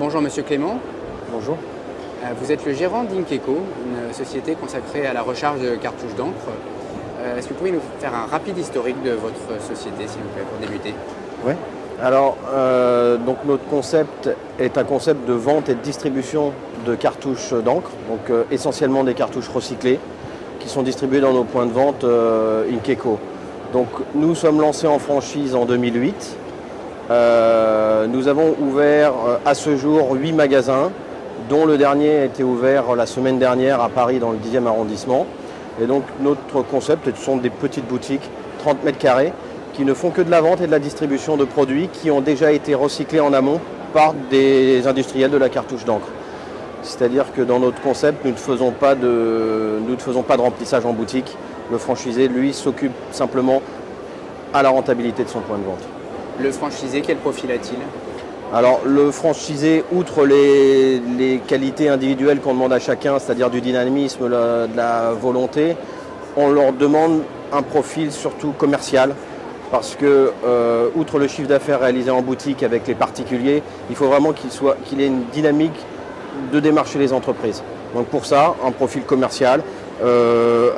Bonjour Monsieur Clément. Bonjour. Vous êtes le gérant d'Inkeco, une société consacrée à la recharge de cartouches d'encre. Est-ce que vous pouvez nous faire un rapide historique de votre société, s'il vous plaît, pour débuter? Oui. Alors, donc notre concept est un concept de vente et de distribution de cartouches d'encre, donc essentiellement des cartouches recyclées, qui sont distribuées dans nos points de vente Inkeco. Donc nous sommes lancés en franchise en 2008. Nous avons ouvert à ce jour 8 magasins, dont le dernier a été ouvert la semaine dernière à Paris dans le 10e arrondissement. Et donc notre concept, ce sont des petites boutiques, 30 mètres carrés, qui ne font que de la vente et de la distribution de produits qui ont déjà été recyclés en amont par des industriels de la cartouche d'encre. C'est-à-dire que dans notre concept, nous ne faisons pas de remplissage en boutique. Le franchisé, lui, s'occupe simplement à la rentabilité de son point de vente. Le franchisé, quel profil a-t-il? Alors le franchisé, outre les qualités individuelles qu'on demande à chacun, c'est-à-dire du dynamisme, de la volonté, on leur demande un profil surtout commercial. Parce que, outre le chiffre d'affaires réalisé en boutique avec les particuliers, il faut vraiment qu'il ait une dynamique de démarcher les entreprises. Donc pour ça, un profil commercial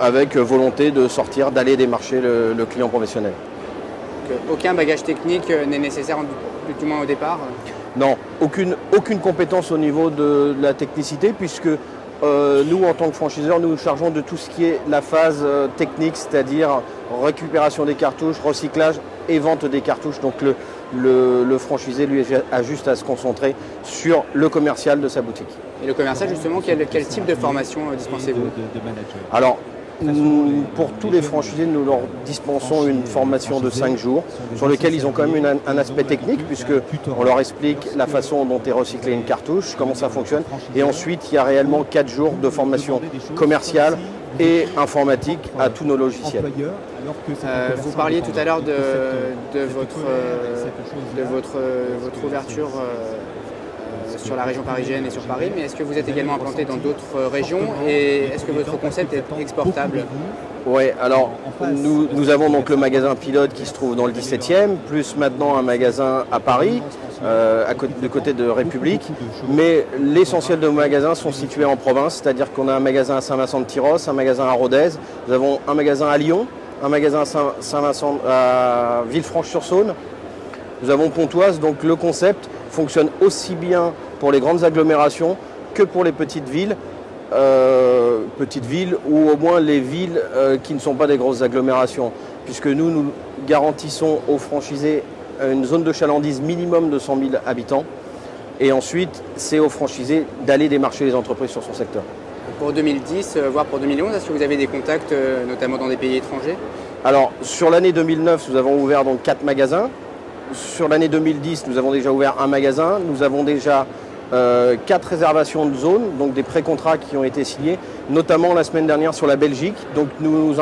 avec volonté de sortir, d'aller démarcher le client professionnel. Aucun bagage technique n'est nécessaire, du moins au départ? Non, aucune compétence au niveau de la technicité, puisque nous, en tant que franchiseurs, nous nous chargeons de tout ce qui est la phase technique, c'est-à-dire récupération des cartouches, recyclage et vente des cartouches. Donc le franchisé, lui, a juste à se concentrer sur le commercial de sa boutique. Et le commercial, justement, quel type de formation dispensez-vous? Alors, pour tous les franchisés, nous leur dispensons une formation de 5 jours sur lequel ils ont quand même un aspect technique, puisqu'on leur explique la façon dont est recyclée une cartouche, comment ça fonctionne. Et ensuite, il y a réellement 4 jours de formation commerciale et informatique à tous nos logiciels. Vous parliez tout à l'heure de votre ouverture sur la région parisienne et sur Paris, mais est-ce que vous êtes également implanté dans d'autres régions et est-ce que votre concept est exportable? Oui, alors nous avons donc le magasin pilote qui se trouve dans le 17e, plus maintenant un magasin à Paris, du côté de République, mais l'essentiel de nos magasins sont situés en province, c'est-à-dire qu'on a un magasin à Saint-Vincent-de-Tyrosse, un magasin à Rodez, nous avons un magasin à Lyon, un magasin à Villefranche-sur-Saône, nous avons Pontoise, donc le concept fonctionne aussi bien pour les grandes agglomérations que pour les petites villes ou au moins les villes qui ne sont pas des grosses agglomérations, puisque nous garantissons aux franchisés une zone de chalandise minimum de 100 000 habitants et ensuite c'est aux franchisés d'aller démarcher les entreprises sur son secteur. Pour 2010, voire pour 2011, est-ce que vous avez des contacts notamment dans des pays étrangers? Alors sur l'année 2009, nous avons ouvert donc 4 magasins. Sur l'année 2010, nous avons déjà ouvert un magasin. Nous avons déjà 4 réservations de zones, donc des pré-contrats qui ont été signés, notamment la semaine dernière sur la Belgique. Donc nous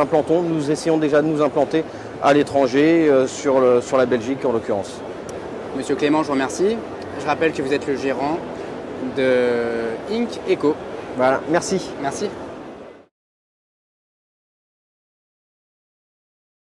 essayons déjà de nous implanter à l'étranger, sur la Belgique en l'occurrence. Monsieur Clément, je vous remercie. Je rappelle que vous êtes le gérant de Inkeco. Voilà, merci. Merci.